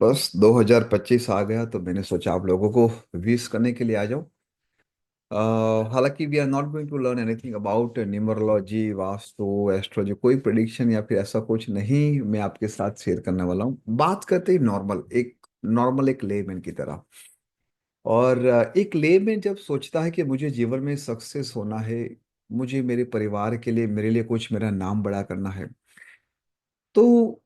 बस 2025 आ गया तो मैंने सोचा आप लोगों को विश करने के लिए आ जाऊं। हालांकि we are not going to learn anything about numerology, vastu, astrology, कोई प्रिडिक्शन या फिर ऐसा कुछ नहीं मैं आपके साथ शेयर करने वाला हूं। बात करते ही नॉर्मल एक लेमैन की तरह। और एक लेमैन जब सोचता है कि मुझे जीवन में सक्सेस होना है, मुझे मेरे परिवार के लिए, मेरे लिए कुछ मेरा नाम बड़ा करना है, तो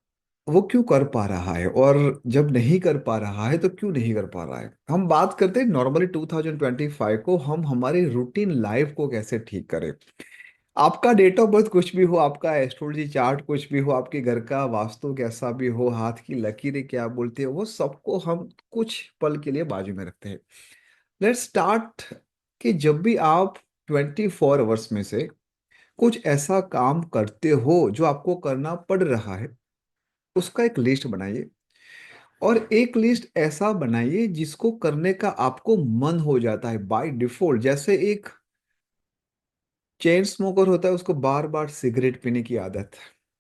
वो क्यों कर पा रहा है? और जब नहीं कर पा रहा है तो क्यों नहीं कर पा रहा है? हम बात करते हैं नॉर्मली 2025 को, हम हमारे रूटीन लाइफ को कैसे ठीक करें। आपका डेट ऑफ बर्थ कुछ भी हो, आपका एस्ट्रोलॉजी चार्ट कुछ भी हो, आपके घर का वास्तु कैसा भी हो, हाथ की लकीरें क्या बोलते हैं, वो सबको हम कुछ पल के लिए बाजू में रखते हैं। लेट्स स्टार्ट कि जब भी आप 24 आवर्स में से कुछ ऐसा काम करते हो जो आपको करना पड़ रहा है, उसका एक लिस्ट बनाइए। और एक लिस्ट ऐसा बनाइए जिसको करने का आपको मन हो जाता है बाय डिफॉल्ट। जैसे एक चेन स्मोकर होता है, उसको बार बार सिगरेट पीने की आदत,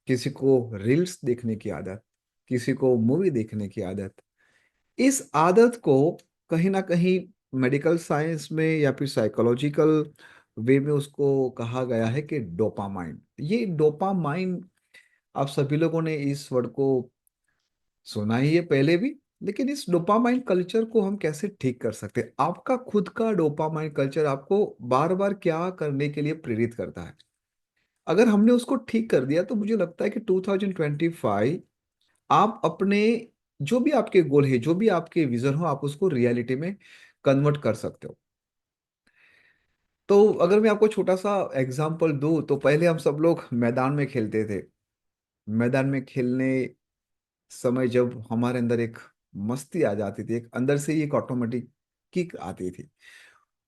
किसी को रील्स देखने की आदत, किसी को मूवी देखने की आदत। इस आदत को कहीं ना कहीं मेडिकल साइंस में या फिर साइकोलॉजिकल वे में उसको कहा गया है कि डोपामाइन। ये डोपामाइन, आप सभी लोगों ने इस वर्ड को सुना ही है पहले भी। लेकिन इस डोपामाइन कल्चर को हम कैसे ठीक कर सकते हैं? आपका खुद का डोपामाइन कल्चर आपको बार बार क्या करने के लिए प्रेरित करता है? अगर हमने उसको ठीक कर दिया तो मुझे लगता है कि 2025 आप अपने जो भी आपके गोल है, जो भी आपके विजन हो, आप उसको रियलिटी में कन्वर्ट कर सकते हो। तो अगर मैं आपको छोटा सा एग्जांपल दूं, तो पहले हम सब लोग मैदान में खेलते थे। मैदान में खेलने समय जब हमारे अंदर एक मस्ती आ जाती थी, एक अंदर से ही एक ऑटोमेटिक किक आती थी।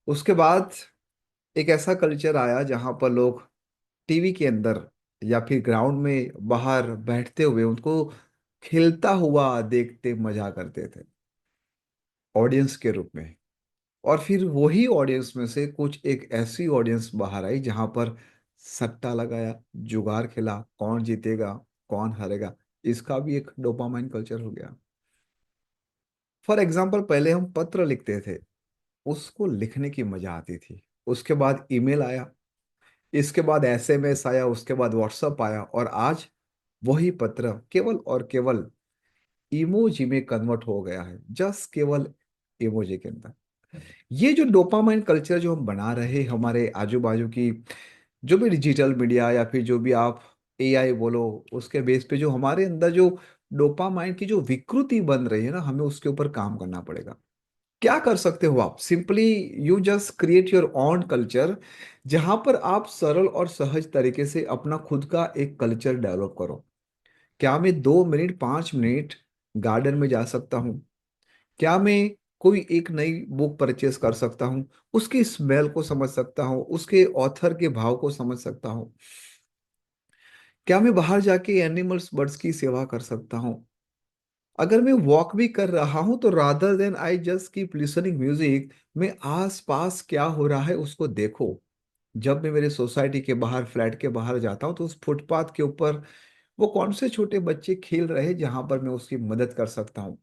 उसके बाद एक ऐसा कल्चर आया जहां पर लोग टीवी के अंदर या फिर ग्राउंड में बाहर बैठते हुए उनको खेलता हुआ देखते मजा करते थे, ऑडियंस के रूप में। और फिर वही ऑडियंस में से कुछ एक ऐसी ऑडियंस बाहर आई जहां पर सट्टा लगाया, जुगार खेला, कौन जीतेगा, कौन हारेगा। इसका भी एक डोपामाइन कल्चर हो गया। फॉर एग्जाम्पल, पहले हम पत्र लिखते थे, उसको लिखने की मजा आती थी। उसके बाद ईमेल आया, इसके बाद एसएमएस आया, उसके बाद व्हाट्सएप आया, और आज वही पत्र केवल और केवल इमोजी में कन्वर्ट हो गया है, जस्ट केवल इमोजी के अंदर। ये जो डोपामाइन कल्चर जो हम बना रहे हैं, हमारे आजू बाजू की जो भी डिजिटल मीडिया या फिर जो भी आप एआई बोलो, उसके बेस पे जो हमारे अंदर जो डोपामाइन की जो विकृति बन रही है ना, हमें उसके ऊपर काम करना पड़ेगा। क्या कर सकते हो आप? Simply you just create your own culture, जहां पर आप सरल और सहज तरीके से अपना खुद का एक कल्चर डेवलप करो। क्या मैं 2 मिनट 5 मिनट गार्डन में जा सकता हूँ? क्या मैं कोई एक नई बुक परचेस कर सकता हूँ? उसकी स्मेल को समझ सकता हूँ, उसके ऑथर के भाव को समझ सकता हूँ? क्या मैं बाहर जाके एनिमल्स, बर्ड्स की सेवा कर सकता हूँ? अगर मैं वॉक भी कर रहा हूं तो rather than I just keep listening music, मैं आस पास क्या हो रहा है उसको देखो। जब मैं मेरे सोसाइटी के बाहर, फ्लैट के बाहर जाता हूँ, तो उस फुटपाथ के ऊपर वो कौन से छोटे बच्चे खेल रहे हैं जहां पर मैं उसकी मदद कर सकता हूँ?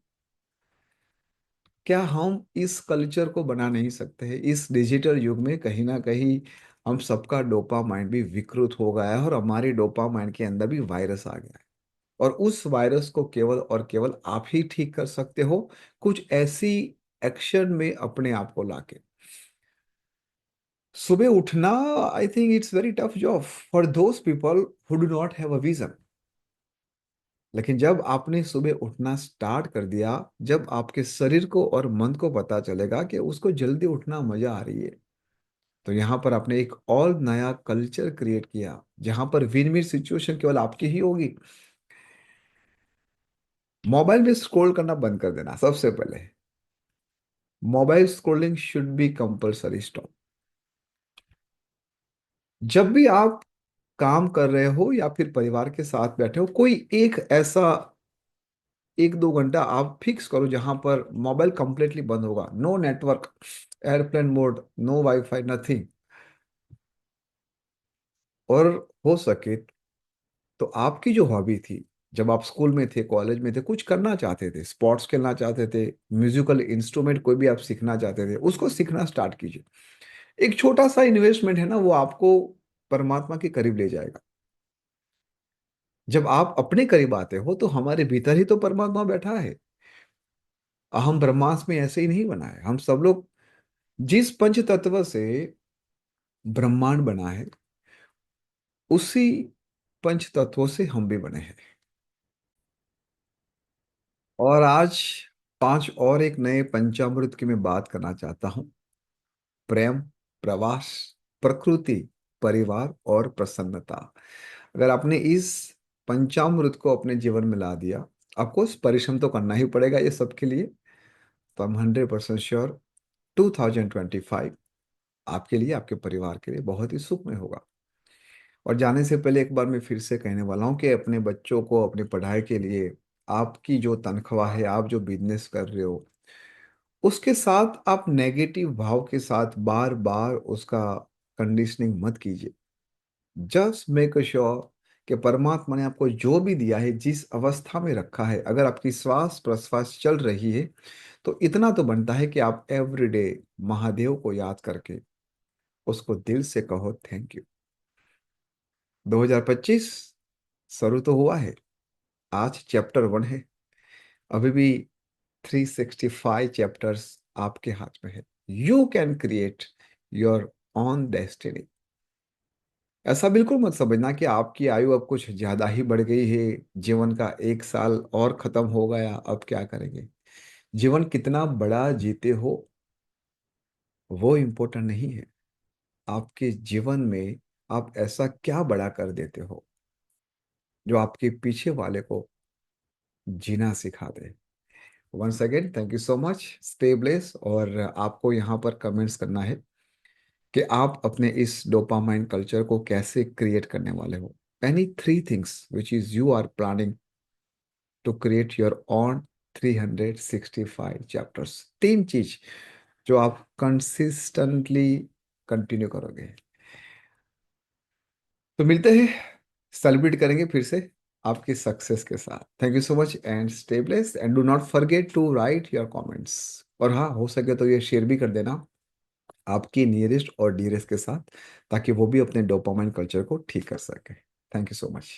क्या हम इस कल्चर को बना नहीं सकते हैं? इस डिजिटल युग में कहीं ना कहीं हम सबका डोपामाइन भी विकृत हो गया है, और हमारी डोपामाइन के अंदर भी वायरस आ गया है। और उस वायरस को केवल और केवल आप ही ठीक कर सकते हो, कुछ ऐसी एक्शन में अपने आप को लाके। सुबह उठना, I think it's very tough job for those people who do not have a vision. लेकिन जब आपने सुबह उठना स्टार्ट कर दिया, जब आपके शरीर को और मन को पता चलेगा कि उसको जल्दी उठना मजा आ रही है, तो यहाँ पर आपने एक और नया कल्चर क्रिएट किया जहां पर विन विन सिचुएशन केवल आपकी ही होगी। मोबाइल में स्क्रॉल करना बंद कर देना सबसे पहले। Mobile scrolling should be compulsory stop. जब भी आप काम कर रहे हो या फिर परिवार के साथ बैठे हो, कोई एक ऐसा 1-2 घंटा आप फिक्स करो जहां पर मोबाइल कंप्लीटली बंद होगा, no network, airplane mode, no wifi, nothing. और हो सके तो आपकी जो हॉबी थी, जब आप स्कूल में थे, कॉलेज में थे, कुछ करना चाहते थे, स्पोर्ट्स खेलना चाहते थे, म्यूजिकल इंस्ट्रूमेंट कोई भी आप सीखना चाहते थे, उसको सीखना स्टार्ट कीजिए। एक छोटा सा इन्वेस्टमेंट है ना, वो आपको परमात्मा के करीब ले जाएगा। जब आप अपने करीब आते हो तो हमारे भीतर ही तो परमात्मा बैठा है। अहम ब्रह्मास्मि में ऐसे ही नहीं बना है। हम सब लोग जिस पंच तत्व से ब्रह्मांड बना है, उसी पंच तत्वों से हम भी बने हैं। और आज पांच और एक नए पंचामृत की मैं बात करना चाहता हूं। प्रेम, प्रवास, प्रकृति, परिवार और प्रसन्नता। अगर आपने इस पंचामृत को अपने जीवन में ला दिया, आपको परिश्रम तो करना ही पड़ेगा ये सबके लिए, तो I'm 100% श्योर 2025 आपके लिए, आपके परिवार के लिए बहुत ही सुखमय होगा। और जाने से पहले एक बार मैं फिर से कहने वाला हूँ कि अपने बच्चों को अपनी पढ़ाई के लिए आपकी जो तनख्वाह है, आप जो बिजनेस कर रहे हो, उसके साथ आप नेगेटिव भाव के साथ बार बार उसका कंडीशनिंग मत कीजिए। जस्ट मेक श्योर कि परमात्मा ने आपको जो भी दिया है, जिस अवस्था में रखा है, अगर आपकी श्वास प्रश्वास चल रही है, तो इतना तो बनता है कि आप एवरीडे महादेव को याद करके उसको दिल से कहो थैंक यू। 2025 शुरू तो हुआ है, आज चैप्टर 1 है, अभी भी 365 चैप्टर्स आपके हाथ में है। You can create your on destiny. ऐसा बिल्कुल मत समझना कि आपकी आयु अब कुछ ज्यादा ही बढ़ गई है, जीवन का 1 साल और खत्म हो गया, अब क्या करेंगे। जीवन कितना बड़ा जीते हो वो इम्पोर्टेंट नहीं है। आपके जीवन में आप ऐसा क्या बड़ा कर देते हो जो आपके पीछे वाले को जीना सिखा दे। Once again thank you so much, stay bless. और आपको यहाँ पर कमेंट्स करना है कि आप अपने इस डोपामाइन कल्चर को कैसे क्रिएट करने वाले हो। Any 3 things which is you are planning to create your own 365 chapters. 3 चीज जो आप कंसिस्टेंटली कंटिन्यू करोगे। तो मिलते हैं, सेलिब्रेट करेंगे फिर से आपकी सक्सेस के साथ। Thank you so much and stay blessed and do not forget to write your comments. और हाँ, हो सके तो ये शेयर भी कर देना आपकी नियरेस्ट और डियरेस्ट के साथ, ताकि वो भी अपने डोपामाइन कल्चर को ठीक कर सके। Thank you so much.